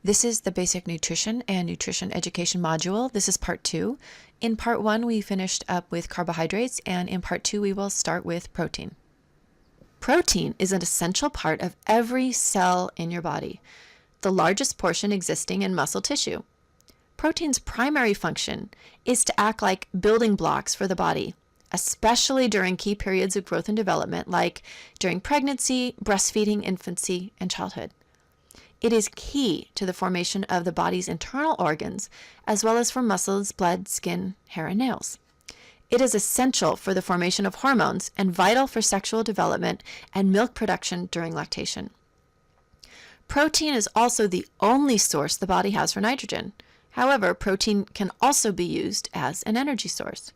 This is the Basic Nutrition and Nutrition Education module. This is part 2. In part 1, we finished up with carbohydrates, and in part 2, we will start with protein. Protein is an essential part of every cell in your body, the largest portion existing in muscle tissue. Protein's primary function is to act like building blocks for the body, especially during key periods of growth and development, like during pregnancy, breastfeeding, infancy, and childhood. It is key to the formation of the body's internal organs, as well as for muscles, blood, skin, hair, and nails. It is essential for the formation of hormones and vital for sexual development and milk production during lactation. Protein is also the only source the body has for nitrogen. However, protein can also be used as an energy source.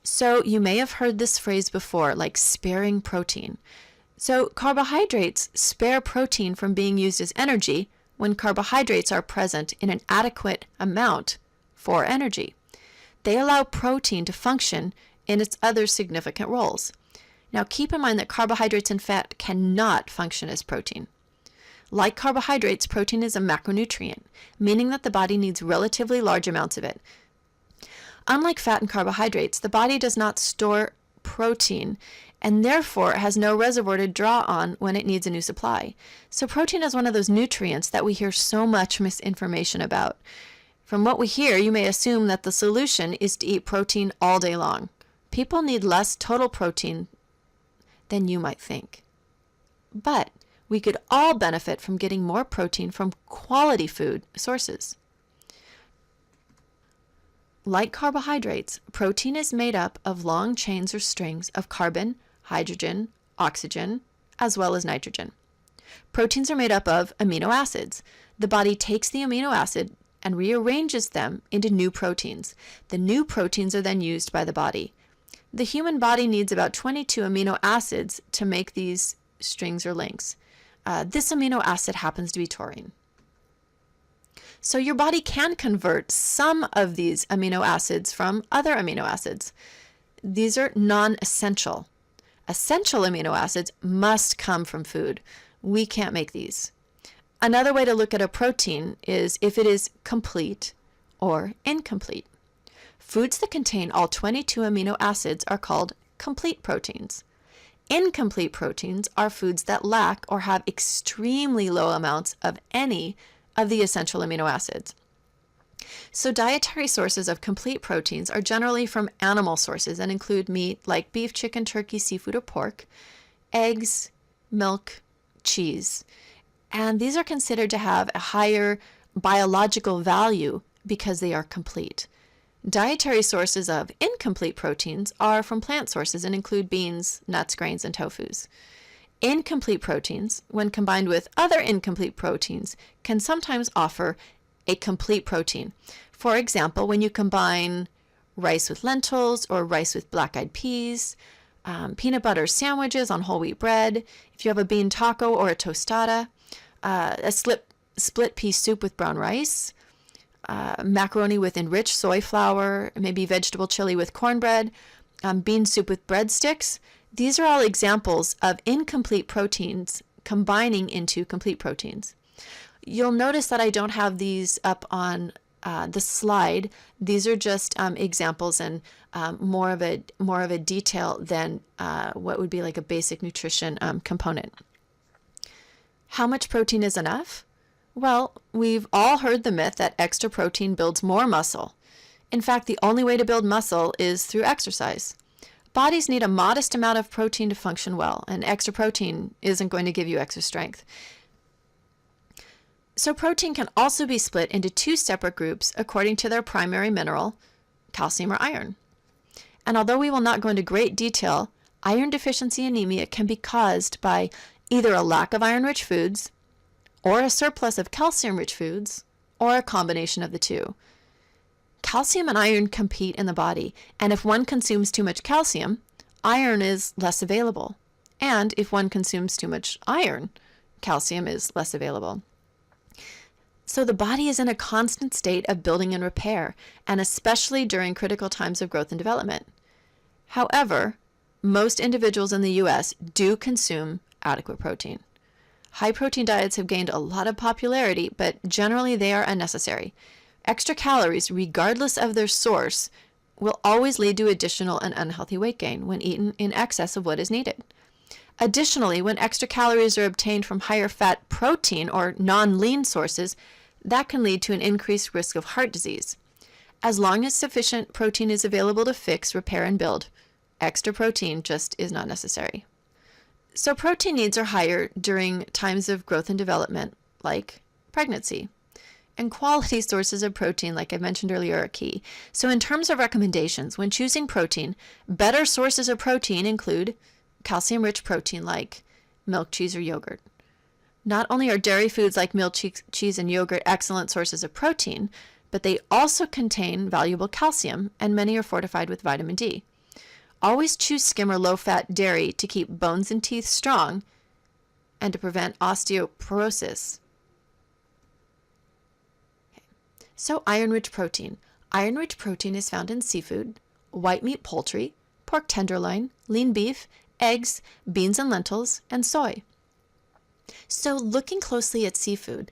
So you may have heard this phrase before, like sparing protein. So carbohydrates spare protein from being used as energy when carbohydrates are present in an adequate amount for energy. They allow protein to function in its other significant roles. Now keep in mind that carbohydrates and fat cannot function as protein. Like carbohydrates, protein is a macronutrient, meaning that the body needs relatively large amounts of it. Unlike fat and carbohydrates, the body does not store protein and therefore has no reservoir to draw on when it needs a new supply. So protein is one of those nutrients that we hear so much misinformation about. From what we hear, you may assume that the solution is to eat protein all day long. People need less total protein than you might think. But we could all benefit from getting more protein from quality food sources. Like carbohydrates, protein is made up of long chains or strings of carbon, hydrogen, oxygen, as well as nitrogen. Proteins are made up of amino acids. The body takes the amino acid and rearranges them into new proteins. The new proteins are then used by the body. The human body needs about 22 amino acids to make these strings or links. This amino acid happens to be taurine. So your body can convert some of these amino acids from other amino acids. These are non-essential. Essential amino acids must come from food. We can't make these. Another way to look at a protein is if it is complete or incomplete. Foods that contain all 22 amino acids are called complete proteins. Incomplete proteins are foods that lack or have extremely low amounts of any of the essential amino acids. So dietary sources of complete proteins are generally from animal sources and include meat like beef, chicken, turkey, seafood, or pork, eggs, milk, cheese. And these are considered to have a higher biological value because they are complete. Dietary sources of incomplete proteins are from plant sources and include beans, nuts, grains, and tofus. Incomplete proteins, when combined with other incomplete proteins, can sometimes offer a complete protein. For example, when you combine rice with lentils or rice with black-eyed peas, peanut butter sandwiches on whole wheat bread, if you have a bean taco or a tostada, a split pea soup with brown rice, macaroni with enriched soy flour, maybe vegetable chili with cornbread, bean soup with breadsticks. These are all examples of incomplete proteins combining into complete proteins. You'll notice that I don't have these up on the slide. These are just examples and more of a detail than what would be like a basic nutrition component. How much protein is enough? Well, we've all heard the myth that extra protein builds more muscle. In fact, the only way to build muscle is through exercise. Bodies need a modest amount of protein to function well, and extra protein isn't going to give you extra strength. So protein can also be split into two separate groups according to their primary mineral, calcium or iron. And although we will not go into great detail, iron deficiency anemia can be caused by either a lack of iron-rich foods, or a surplus of calcium-rich foods, or a combination of the two. Calcium and iron compete in the body, and if one consumes too much calcium, iron is less available. And if one consumes too much iron, calcium is less available. So the body is in a constant state of building and repair, and especially during critical times of growth and development. However, most individuals in the U.S. do consume adequate protein. High protein diets have gained a lot of popularity, but generally they are unnecessary. Extra calories, regardless of their source, will always lead to additional and unhealthy weight gain when eaten in excess of what is needed. Additionally, when extra calories are obtained from higher fat protein or non-lean sources, that can lead to an increased risk of heart disease. As long as sufficient protein is available to fix, repair, and build, extra protein just is not necessary. So protein needs are higher during times of growth and development, like pregnancy. And quality sources of protein, like I mentioned earlier, are key. So in terms of recommendations, when choosing protein, better sources of protein include calcium-rich protein like milk, cheese, or yogurt. Not only are dairy foods like milk, cheese, and yogurt excellent sources of protein, but they also contain valuable calcium, and many are fortified with vitamin D. Always choose skim or low-fat dairy to keep bones and teeth strong and to prevent osteoporosis. Okay. So iron-rich protein. Iron-rich protein is found in seafood, white meat poultry, pork tenderloin, lean beef, eggs, beans and lentils, and soy. So looking closely at seafood,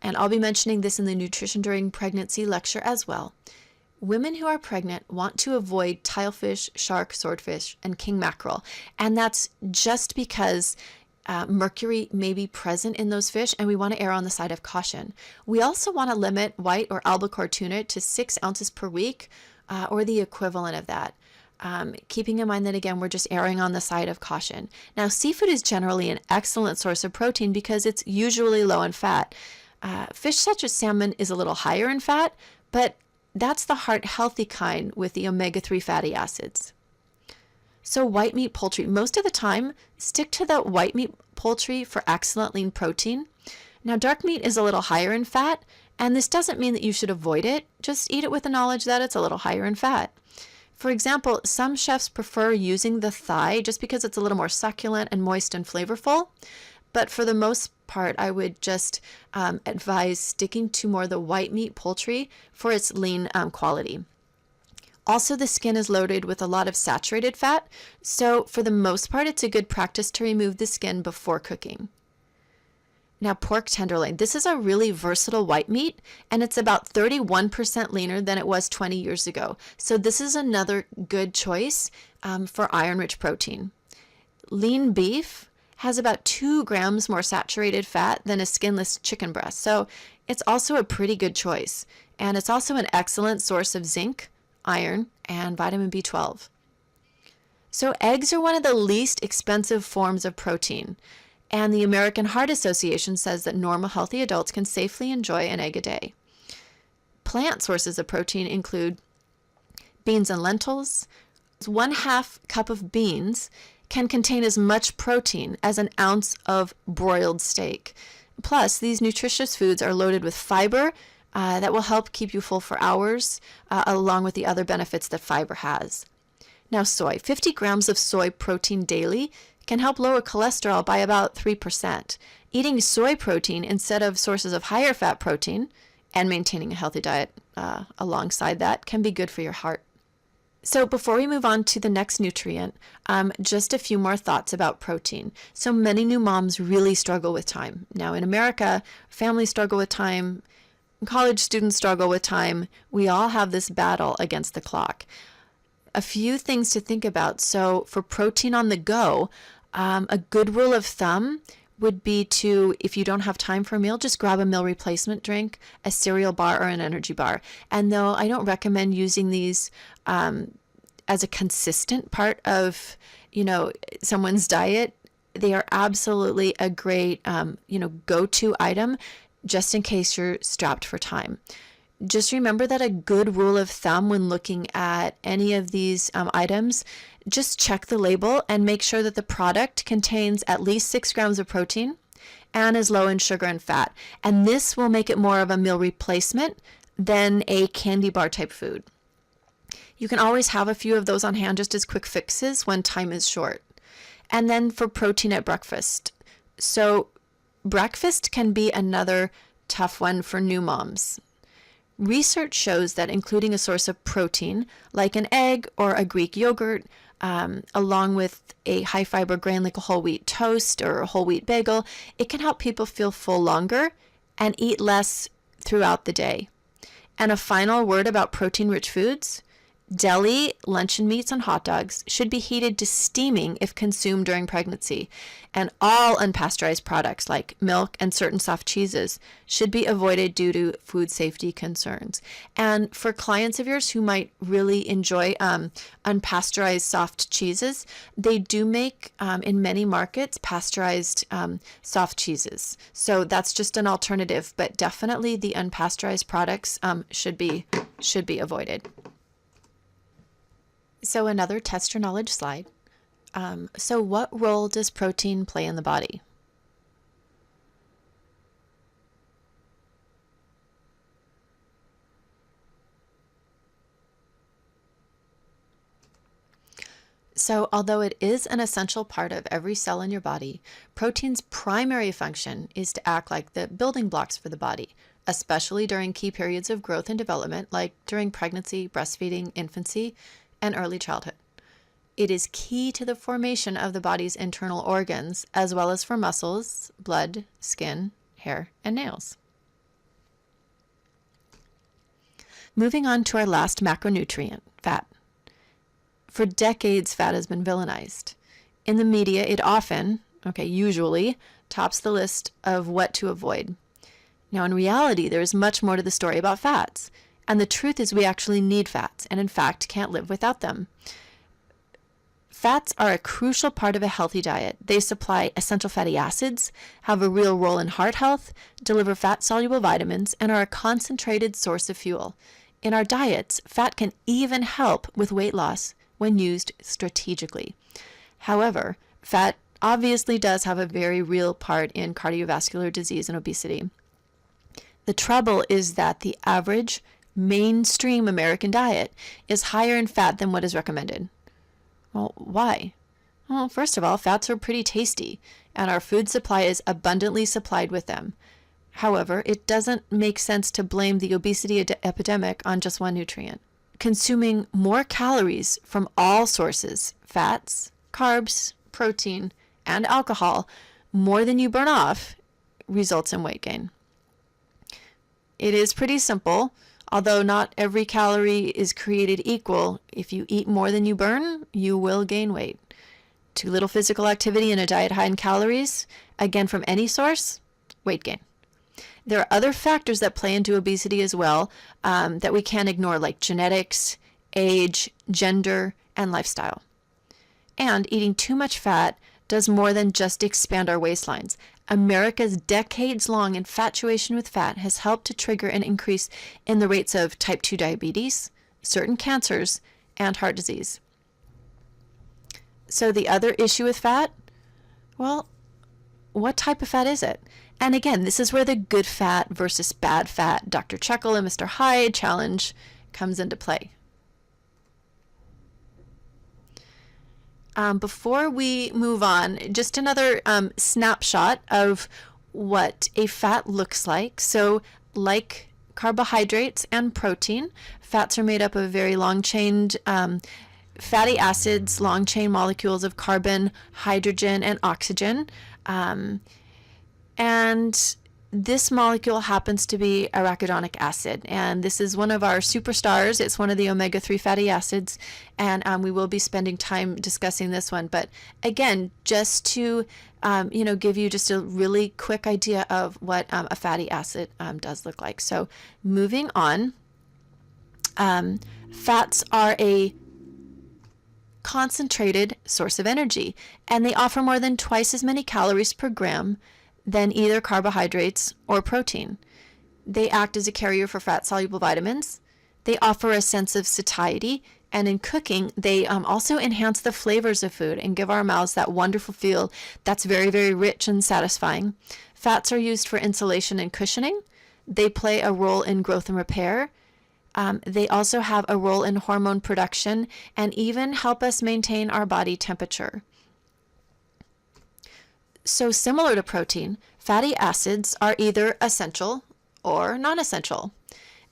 and I'll be mentioning this in the Nutrition During Pregnancy lecture as well, women who are pregnant want to avoid tilefish, shark, swordfish, and king mackerel. And that's just because mercury may be present in those fish, and we want to err on the side of caution. We also want to limit white or albacore tuna to 6 ounces per week, or the equivalent of that. Keeping in mind that, again, we're just erring on the side of caution. Now, seafood is generally an excellent source of protein because it's usually low in fat. Fish such as salmon is a little higher in fat, but that's the heart-healthy kind with the omega-3 fatty acids. So white meat poultry, most of the time, stick to the white meat poultry for excellent lean protein. Now, dark meat is a little higher in fat, and this doesn't mean that you should avoid it. Just eat it with the knowledge that it's a little higher in fat. For example, some chefs prefer using the thigh just because it's a little more succulent and moist and flavorful. But for the most part, I would just advise sticking to more the white meat poultry for its lean quality. Also, the skin is loaded with a lot of saturated fat, so for the most part, it's a good practice to remove the skin before cooking. Now, pork tenderloin. This is a really versatile white meat, and it's about 31% leaner than it was 20 years ago. So this is another good choice for iron-rich protein. Lean beef has about 2 grams more saturated fat than a skinless chicken breast. So it's also a pretty good choice. And it's also an excellent source of zinc, iron, and vitamin B12. So eggs are one of the least expensive forms of protein. And the American Heart Association says that normal healthy adults can safely enjoy an egg a day. Plant sources of protein include beans and lentils. 1/2 cup of beans can contain as much protein as an ounce of broiled steak. Plus, these nutritious foods are loaded with fiber that will help keep you full for hours, along with the other benefits that fiber has. Now, soy. 50 grams of soy protein daily can help lower cholesterol by about 3%. Eating soy protein instead of sources of higher fat protein and maintaining a healthy diet alongside that can be good for your heart. So before we move on to the next nutrient, just a few more thoughts about protein. So many new moms really struggle with time. Now in America, families struggle with time, college students struggle with time. We all have this battle against the clock. A few things to think about. So for protein on the go, a good rule of thumb would be to, if you don't have time for a meal, just grab a meal replacement drink, a cereal bar, or an energy bar. And though I don't recommend using these as a consistent part of, someone's diet, they are absolutely a great, go-to item just in case you're strapped for time. Just remember that a good rule of thumb when looking at any of these items, just check the label and make sure that the product contains at least 6 grams of protein and is low in sugar and fat. And this will make it more of a meal replacement than a candy bar type food. You can always have a few of those on hand just as quick fixes when time is short. And then for protein at breakfast. So breakfast can be another tough one for new moms. Research shows that including a source of protein, like an egg or a Greek yogurt, along with a high fiber grain like a whole wheat toast or a whole wheat bagel, it can help people feel full longer and eat less throughout the day. And a final word about protein-rich foods. Deli, luncheon meats, and hot dogs should be heated to steaming if consumed during pregnancy. And all unpasteurized products like milk and certain soft cheeses should be avoided due to food safety concerns. And for clients of yours who might really enjoy unpasteurized soft cheeses, they do make in many markets pasteurized soft cheeses. So that's just an alternative, but definitely the unpasteurized products should be avoided. So another test your knowledge slide. So what role does protein play in the body? So although it is an essential part of every cell in your body, protein's primary function is to act like the building blocks for the body, especially during key periods of growth and development, like during pregnancy, breastfeeding, infancy, and early childhood. It is key to the formation of the body's internal organs, as well as for muscles, blood, skin, hair, and nails. Moving on to our last macronutrient, fat. For decades, fat has been villainized. In the media, it often, usually, tops the list of what to avoid. Now, in reality, there is much more to the story about fats. And the truth is we actually need fats, and in fact can't live without them. Fats are a crucial part of a healthy diet. They supply essential fatty acids, have a real role in heart health, deliver fat-soluble vitamins, and are a concentrated source of fuel. In our diets, fat can even help with weight loss when used strategically. However, fat obviously does have a very real part in cardiovascular disease and obesity. The trouble is that the average mainstream American diet is higher in fat than what is recommended. Well, why? Well, first of all, fats are pretty tasty, and our food supply is abundantly supplied with them. However, it doesn't make sense to blame the obesity epidemic on just one nutrient. Consuming more calories from all sources, fats, carbs, protein, and alcohol, more than you burn off, results in weight gain. It is pretty simple. Although not every calorie is created equal, if you eat more than you burn, you will gain weight. Too little physical activity and a diet high in calories, again from any source, weight gain. There are other factors that play into obesity as well that we can't ignore, like genetics, age, gender, and lifestyle. And eating too much fat does more than just expand our waistlines. America's decades-long infatuation with fat has helped to trigger an increase in the rates of type 2 diabetes, certain cancers, and heart disease. So the other issue with fat, well, what type of fat is it? And again, this is where the good fat versus bad fat, Dr. Jekyll and Mr. Hyde challenge comes into play. Before we move on, just another snapshot of what a fat looks like. So like carbohydrates and protein, fats are made up of very long-chained fatty acids, long-chain molecules of carbon, hydrogen, and oxygen. And this molecule happens to be arachidonic acid, and this is one of our superstars. It's one of the omega-3 fatty acids, and we will be spending time discussing this one. But again, just to give you just a really quick idea of what a fatty acid does look like. So moving on, fats are a concentrated source of energy, and they offer more than twice as many calories per gram than either carbohydrates or protein. They act as a carrier for fat-soluble vitamins. They offer a sense of satiety, and in cooking, they also enhance the flavors of food and give our mouths that wonderful feel that's very, very rich and satisfying. Fats are used for insulation and cushioning. They play a role in growth and repair. They also have a role in hormone production and even help us maintain our body temperature. So similar to protein, fatty acids are either essential or non-essential.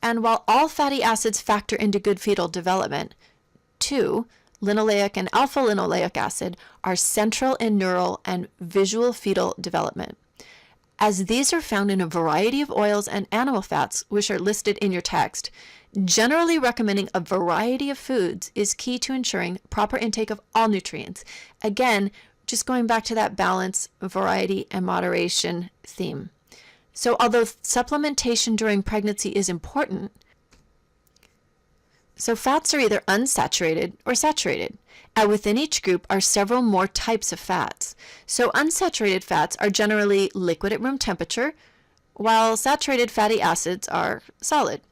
And while all fatty acids factor into good fetal development, two, linoleic and alpha linoleic acid are central in neural and visual fetal development. As these are found in a variety of oils and animal fats, which are listed in your text, generally recommending a variety of foods is key to ensuring proper intake of all nutrients. Again, just going back to that balance, variety, and moderation theme. So although supplementation during pregnancy is important, so fats are either unsaturated or saturated, and within each group are several more types of fats. So unsaturated fats are generally liquid at room temperature, while saturated fatty acids are solid.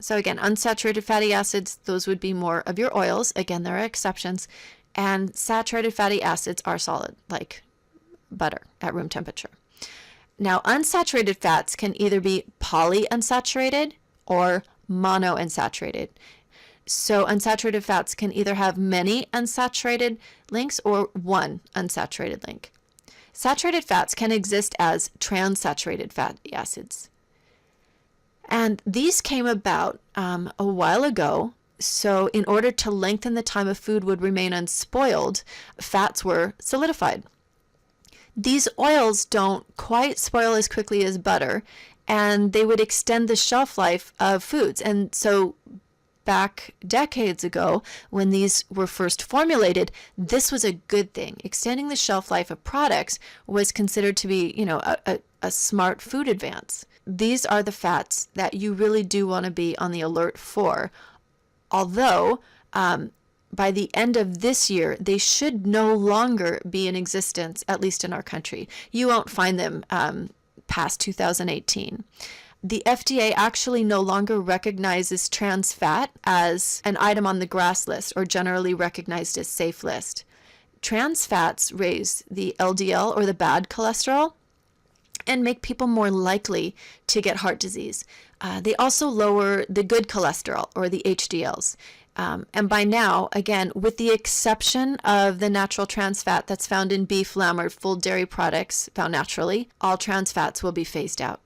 So again, unsaturated fatty acids, those would be more of your oils. Again, there are exceptions. And saturated fatty acids are solid, like butter at room temperature. Now, unsaturated fats can either be polyunsaturated or monounsaturated. So unsaturated fats can either have many unsaturated links or one unsaturated link. Saturated fats can exist as transaturated fatty acids. And these came about a while ago. So in order to lengthen the time a food would remain unspoiled, fats were solidified. These oils don't quite spoil as quickly as butter, and they would extend the shelf life of foods. And so back decades ago, when these were first formulated, this was a good thing. Extending the shelf life of products was considered to be, a smart food advance. These are the fats that you really do want to be on the alert for. Although, by the end of this year, they should no longer be in existence, at least in our country. You won't find them past 2018. The FDA actually no longer recognizes trans fat as an item on the GRAS list, or generally recognized as safe list. Trans fats raise the LDL, or the bad cholesterol, and make people more likely to get heart disease. They also lower the good cholesterol, or the HDLs. And by now, again, with the exception of the natural trans fat that's found in beef, lamb, or full dairy products found naturally, all trans fats will be phased out.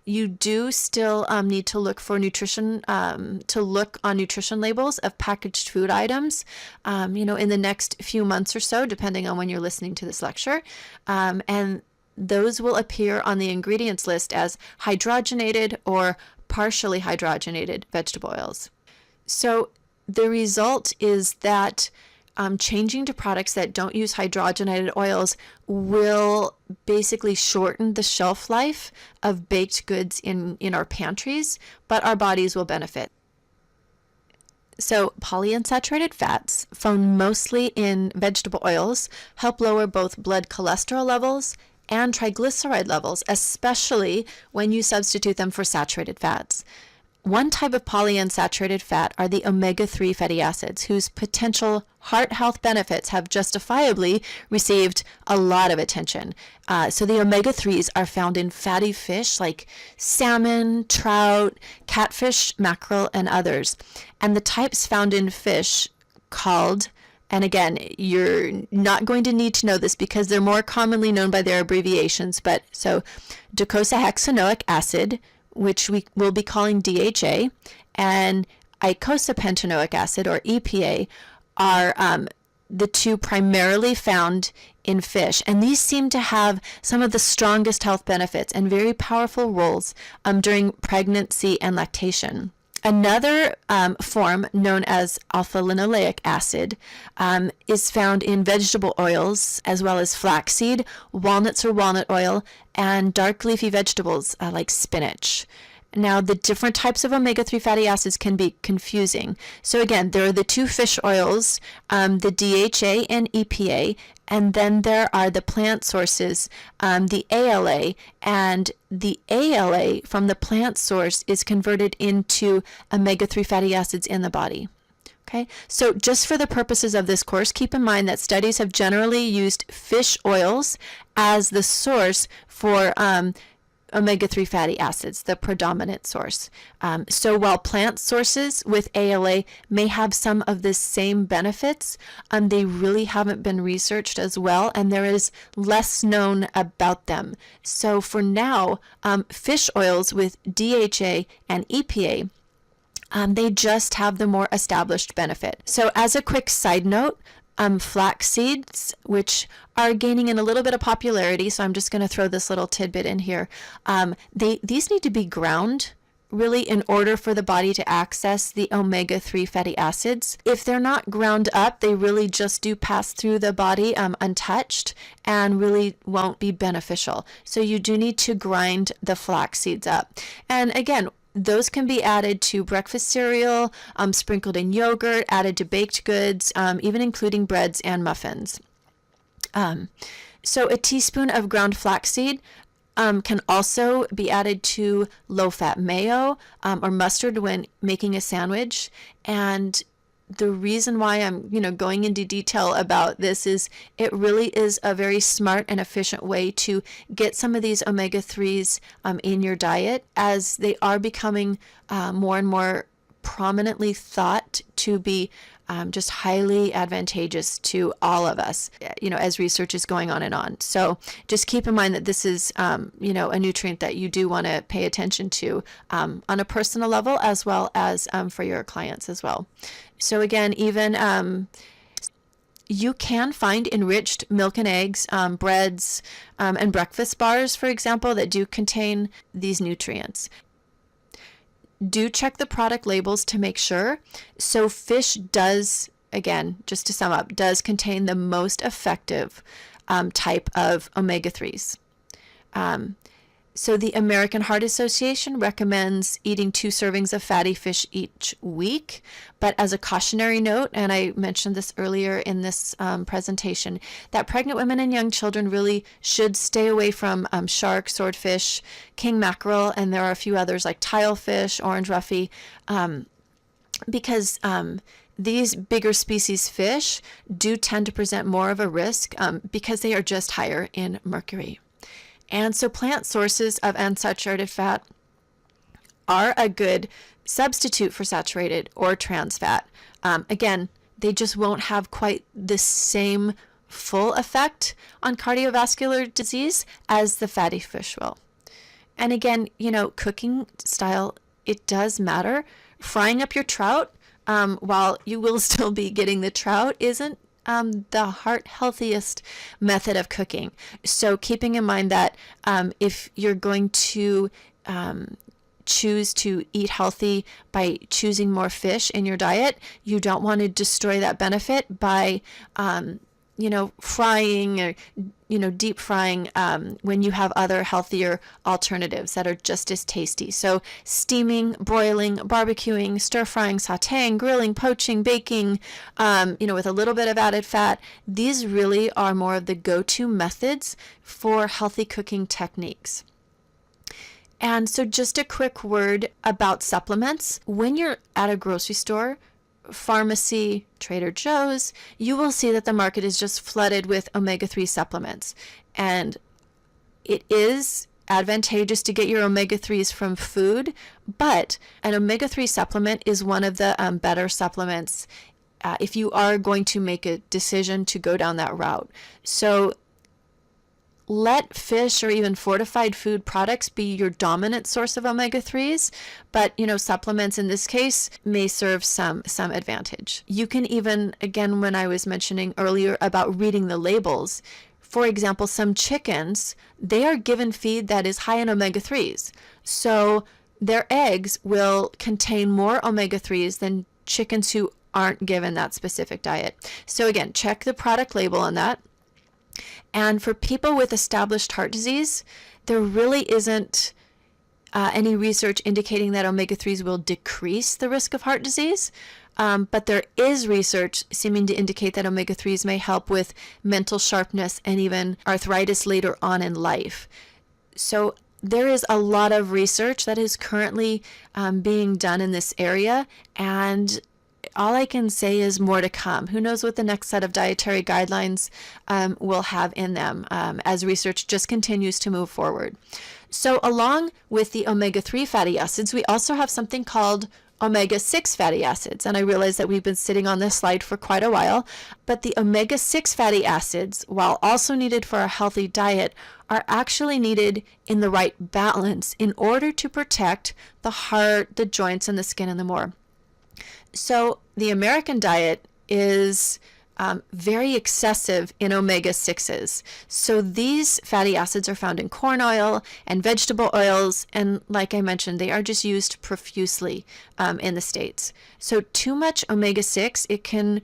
You do still need to look for nutrition, to look on nutrition labels of packaged food items, in the next few months or so, depending on when you're listening to this lecture. And those will appear on the ingredients list as hydrogenated or partially hydrogenated vegetable oils. So the result is that changing to products that don't use hydrogenated oils will basically shorten the shelf life of baked goods in our pantries, but our bodies will benefit. So polyunsaturated fats, found mostly in vegetable oils, help lower both blood cholesterol levels and triglyceride levels, especially when you substitute them for saturated fats. One type of polyunsaturated fat are the omega-3 fatty acids, whose potential heart health benefits have justifiably received a lot of attention. So the omega-3s are found in fatty fish like salmon, trout, catfish, mackerel, and others. And the types found in fish called, and again, you're not going to need to know this because they're more commonly known by their abbreviations, but so docosahexaenoic acid, which we will be calling DHA, and eicosapentaenoic acid, or EPA, are the two primarily found in fish. And these seem to have some of the strongest health benefits and very powerful roles during pregnancy and lactation. Another form, known as alpha-linoleic acid, is found in vegetable oils, as well as flaxseed, walnuts or walnut oil, and dark leafy vegetables like spinach. Now, the different types of omega-3 fatty acids can be confusing. So again, there are the two fish oils, the DHA and EPA, and then there are the plant sources, the ALA, and the ALA from the plant source is converted into omega-3 fatty acids in the body. Okay, so just for the purposes of this course, keep in mind that studies have generally used fish oils as the source for omega-3 fatty acids, the predominant source. So while plant sources with ALA may have some of the same benefits, they really haven't been researched as well, and there is less known about them. So for now, fish oils with DHA and EPA They just have the more established benefit. So as a quick side note, flax seeds, which are gaining in a little bit of popularity, so I'm just going to throw this little tidbit in here. These need to be ground really in order for the body to access the omega-3 fatty acids. If they're not ground up, they really just do pass through the body untouched and really won't be beneficial. So you do need to grind the flax seeds up. And again, those can be added to breakfast cereal, sprinkled in yogurt, added to baked goods, even including breads and muffins. So a teaspoon of ground flaxseed can also be added to low-fat mayo or mustard when making a sandwich. And the reason why I'm, going into detail about this is it really is a very smart and efficient way to get some of these omega-3s in your diet, as they are becoming more and more prominently thought to be just highly advantageous to all of us, as research is going on and on. So just keep in mind that this is, a nutrient that you do want to pay attention to on a personal level, as well as for your clients as well. So again, even you can find enriched milk and eggs, breads, and breakfast bars, for example, that do contain these nutrients. Do check the product labels to make sure. So fish does, again, just to sum up, does contain the most effective type of omega-3s. So the American Heart Association recommends eating 2 servings of fatty fish each week. But as a cautionary note, and I mentioned this earlier in this presentation, that pregnant women and young children really should stay away from shark, swordfish, king mackerel, and there are a few others like tilefish, orange roughy, because these bigger species fish do tend to present more of a risk because they are just higher in mercury. And so plant sources of unsaturated fat are a good substitute for saturated or trans fat. Again, they just won't have quite the same full effect on cardiovascular disease as the fatty fish will. And again, cooking style, it does matter. Frying up your trout, while you will still be getting the trout, isn't the heart healthiest method of cooking. So keeping in mind that if you're going to choose to eat healthy by choosing more fish in your diet, you don't want to destroy that benefit by frying or deep frying when you have other healthier alternatives that are just as tasty. So steaming, broiling, barbecuing, stir frying, sautéing, grilling, poaching, baking, with a little bit of added fat. These really are more of the go-to methods for healthy cooking techniques. And so just a quick word about supplements. When you're at a grocery store, pharmacy, Trader Joe's, you will see that the market is just flooded with omega-3 supplements. And it is advantageous to get your omega-3s from food, but an omega-3 supplement is one of the better supplements if you are going to make a decision to go down that route. So let fish or even fortified food products be your dominant source of omega-3s, but supplements in this case may serve some advantage. You can even, again, when I was mentioning earlier about reading the labels, for example, some chickens, they are given feed that is high in omega-3s. So their eggs will contain more omega-3s than chickens who aren't given that specific diet. So again, check the product label on that. And for people with established heart disease, there really isn't any research indicating that omega-3s will decrease the risk of heart disease. But there is research seeming to indicate that omega-3s may help with mental sharpness and even arthritis later on in life. So there is a lot of research that is currently being done in this area, and all I can say is more to come. Who knows what the next set of dietary guidelines will have in them as research just continues to move forward. So along with the omega-3 fatty acids, we also have something called omega-6 fatty acids. And I realize that we've been sitting on this slide for quite a while, but the omega-6 fatty acids, while also needed for a healthy diet, are actually needed in the right balance in order to protect the heart, the joints, and the skin, and the more. So the American diet is very excessive in omega-6s. So these fatty acids are found in corn oil and vegetable oils, and like I mentioned, they are just used profusely in the States. So too much omega-6, it can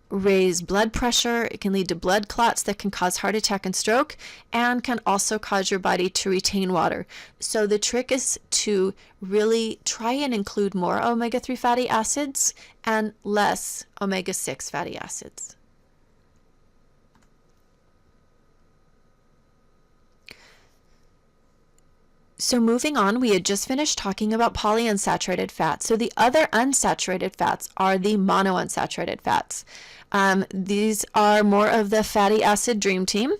raise blood pressure, it can lead to blood clots that can cause heart attack and stroke, and can also cause your body to retain water. So the trick is to really try and include more omega-3 fatty acids and less omega-6 fatty acids. So moving on, we had just finished talking about polyunsaturated fats. So the other unsaturated fats are the monounsaturated fats. These are more of the fatty acid dream team,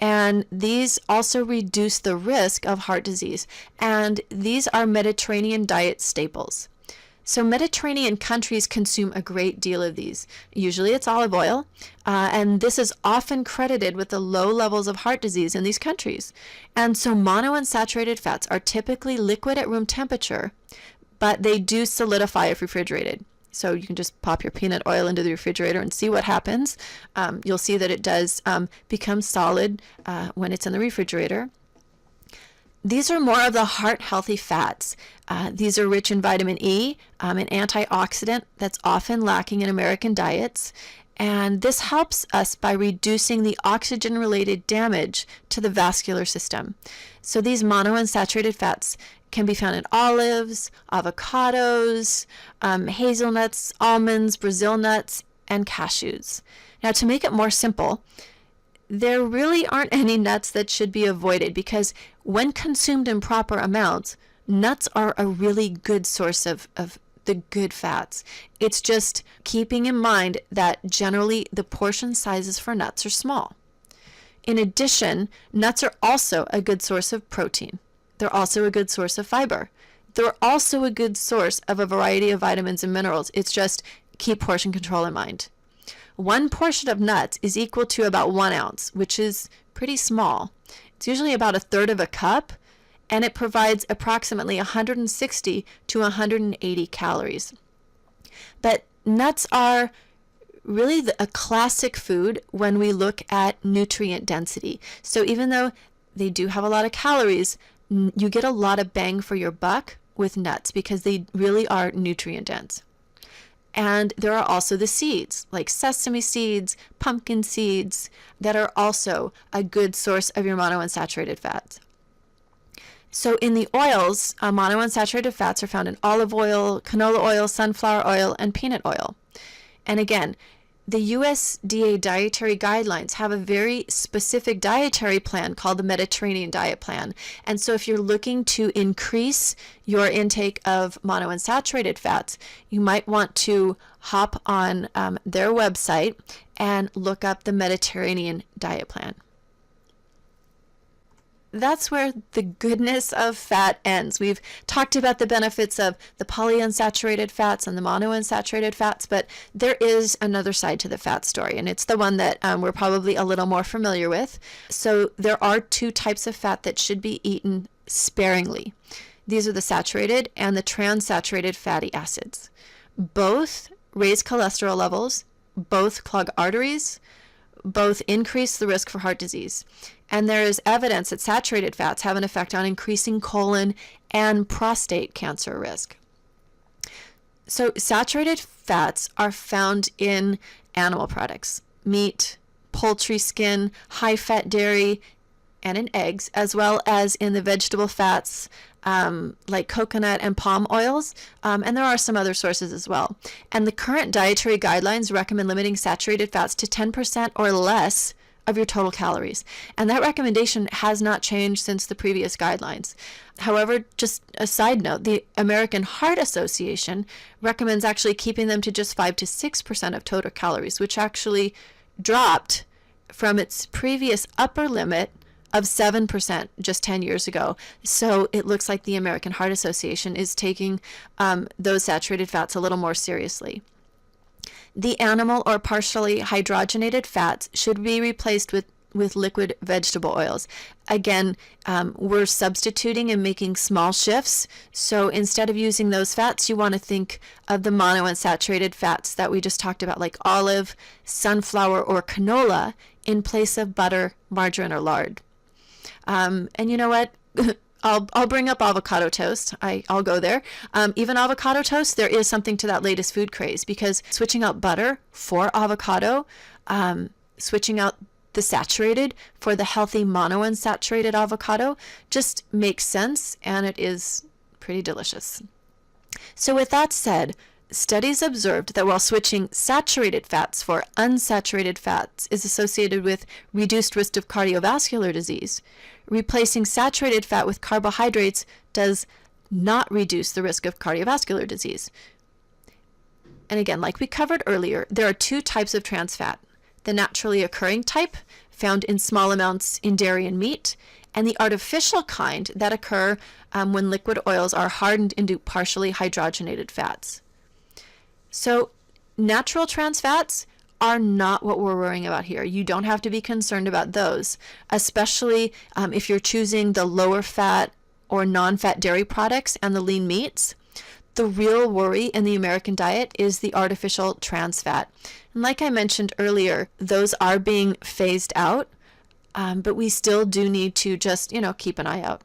and these also reduce the risk of heart disease. And these are Mediterranean diet staples. So Mediterranean countries consume a great deal of these. Usually it's olive oil, and this is often credited with the low levels of heart disease in these countries. And so monounsaturated fats are typically liquid at room temperature, but they do solidify if refrigerated. So you can just pop your peanut oil into the refrigerator and see what happens. You'll see that it does become solid when it's in the refrigerator. These are more of the heart-healthy fats. These are rich in vitamin E, an antioxidant that's often lacking in American diets. And this helps us by reducing the oxygen-related damage to the vascular system. So these monounsaturated fats can be found in olives, avocados, hazelnuts, almonds, Brazil nuts, and cashews. Now, to make it more simple, there really aren't any nuts that should be avoided because when consumed in proper amounts, nuts are a really good source of the good fats. It's just keeping in mind that generally the portion sizes for nuts are small. In addition, nuts are also a good source of protein. They're also a good source of fiber. They're also a good source of a variety of vitamins and minerals. It's just keep portion control in mind. 1 portion of nuts is equal to about 1 ounce, which is pretty small. It's usually about 1/3 of a cup, and it provides approximately 160 to 180 calories. But nuts are really a classic food when we look at nutrient density. So even though they do have a lot of calories, you get a lot of bang for your buck with nuts because they really are nutrient dense. And there are also the seeds, like sesame seeds, pumpkin seeds, that are also a good source of your monounsaturated fats. So in the oils, monounsaturated fats are found in olive oil, canola oil, sunflower oil, and peanut oil. And again, the USDA dietary guidelines have a very specific dietary plan called the Mediterranean Diet Plan. And so if you're looking to increase your intake of monounsaturated fats, you might want to hop on their website and look up the Mediterranean Diet Plan. That's where the goodness of fat ends. We've talked about the benefits of the polyunsaturated fats and the monounsaturated fats, but there is another side to the fat story, and it's the one that we're probably a little more familiar with. So there are 2 types of fat that should be eaten sparingly. These are the saturated and the transaturated fatty acids. Both raise cholesterol levels, both clog arteries, both increase the risk for heart disease. And there is evidence that saturated fats have an effect on increasing colon and prostate cancer risk. So saturated fats are found in animal products, meat, poultry skin, high-fat dairy, and in eggs, as well as in the vegetable fats like coconut and palm oils, and there are some other sources as well. And the current dietary guidelines recommend limiting saturated fats to 10% or less of your total calories. And that recommendation has not changed since the previous guidelines. However, just a side note, the American Heart Association recommends actually keeping them to just 5 to 6% of total calories, which actually dropped from its previous upper limit of 7% just 10 years ago. So it looks like the American Heart Association is taking those saturated fats a little more seriously. The animal or partially hydrogenated fats should be replaced with with liquid vegetable oils. Again, we're substituting and making small shifts. So instead of using those fats, you want to think of the monounsaturated fats that we just talked about, like olive, sunflower, or canola, in place of butter, margarine, or lard. And you know what? I'll bring up avocado toast. I'll go there. Even avocado toast, there is something to that latest food craze, because switching out butter for avocado, switching out the saturated for the healthy monounsaturated avocado just makes sense, and it is pretty delicious. So with that said, studies observed that while switching saturated fats for unsaturated fats is associated with reduced risk of cardiovascular disease, replacing saturated fat with carbohydrates does not reduce the risk of cardiovascular disease. And again, like we covered earlier, there are two types of trans fat: the naturally occurring type, found in small amounts in dairy and meat, and the artificial kind that occur when liquid oils are hardened into partially hydrogenated fats. So natural trans fats are not what we're worrying about here. You don't have to be concerned about those, especially if you're choosing the lower fat or non-fat dairy products and the lean meats. The real worry in the American diet is the artificial trans fat. And like I mentioned earlier, those are being phased out, but we still do need to just, keep an eye out.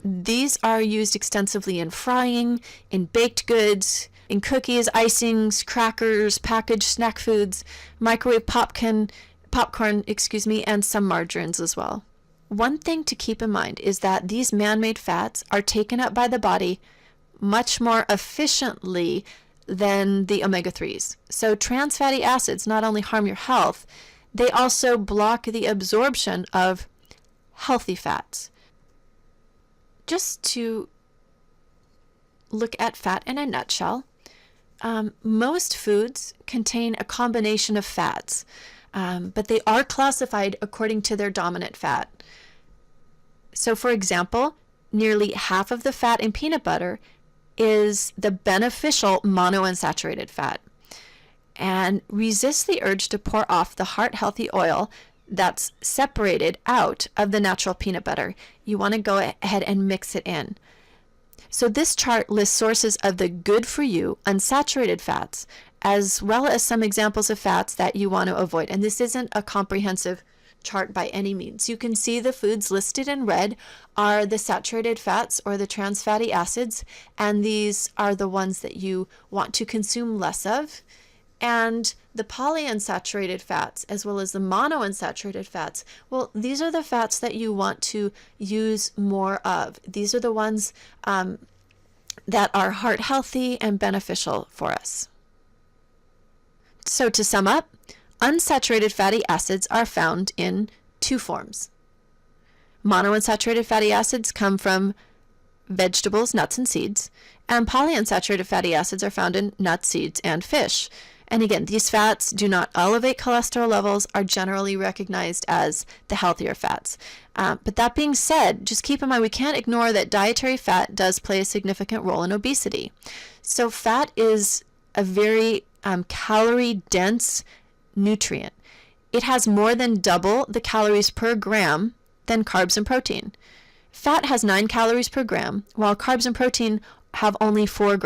These are used extensively in frying, in baked goods, in cookies, icings, crackers, packaged snack foods, microwave popcorn, and some margarines as well. One thing to keep in mind is that these man-made fats are taken up by the body much more efficiently than the omega-3s. So trans fatty acids not only harm your health, they also block the absorption of healthy fats. Just to look at fat in a nutshell, most foods contain a combination of fats, but they are classified according to their dominant fat. So for example, nearly half of the fat in peanut butter is the beneficial monounsaturated fat. And resist the urge to pour off the heart-healthy oil that's separated out of the natural peanut butter. You want to go ahead and mix it in. So this chart lists sources of the good-for-you unsaturated fats, as well as some examples of fats that you want to avoid. And this isn't a comprehensive chart by any means. You can see the foods listed in red are the saturated fats or the trans fatty acids, and these are the ones that you want to consume less of. And the polyunsaturated fats, as well as the monounsaturated fats, well, these are the fats that you want to use more of. These are the ones that are heart healthy and beneficial for us. So to sum up, unsaturated fatty acids are found in two forms. Monounsaturated fatty acids come from vegetables, nuts, and seeds, and polyunsaturated fatty acids are found in nuts, seeds, and fish. And again, these fats do not elevate cholesterol levels, are generally recognized as the healthier fats. But that being said, just keep in mind we can't ignore that dietary fat does play a significant role in obesity. So fat is a very calorie-dense nutrient. It has more than double the calories per gram than carbs and protein. Fat has 9 calories per gram, while carbs and protein have only 4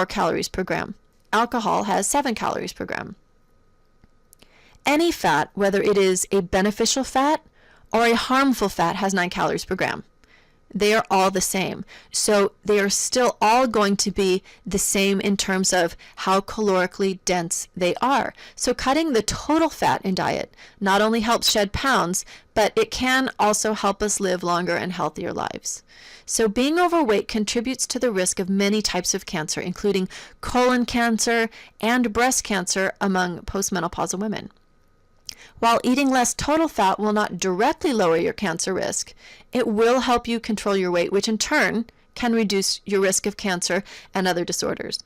calories per gram. Alcohol has 7 calories per gram. Any fat, whether it is a beneficial fat or a harmful fat, has 9 calories per gram. They are all the same. So they are still all going to be the same in terms of how calorically dense they are. So cutting the total fat in diet not only helps shed pounds, but it can also help us live longer and healthier lives. So being overweight contributes to the risk of many types of cancer, including colon cancer and breast cancer among postmenopausal women. While eating less total fat will not directly lower your cancer risk, it will help you control your weight, which in turn can reduce your risk of cancer and other disorders.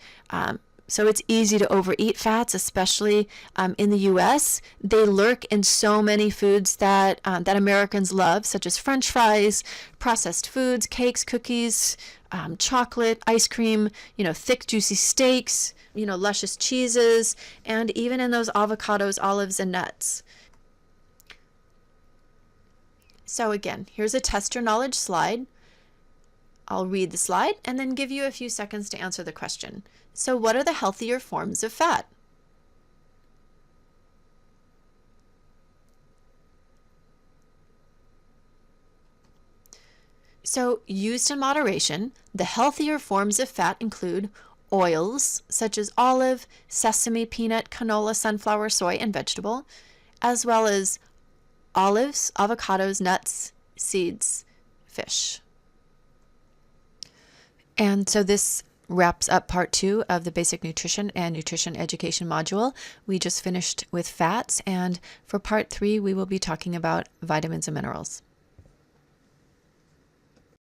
So it's easy to overeat fats, especially in the U.S. They lurk in so many foods that Americans love, such as French fries, processed foods, cakes, cookies, chocolate, ice cream, thick, juicy steaks, luscious cheeses, and even in those avocados, olives, and nuts. So again, here's a test your knowledge slide. I'll read the slide and then give you a few seconds to answer the question. So what are the healthier forms of fat? So used in moderation, the healthier forms of fat include oils such as olive, sesame, peanut, canola, sunflower, soy, and vegetable, as well as olives, avocados, nuts, seeds, fish. And so this wraps up part 2 of the basic nutrition and nutrition education module. We just finished with fats, and for part 3 we will be talking about vitamins and minerals.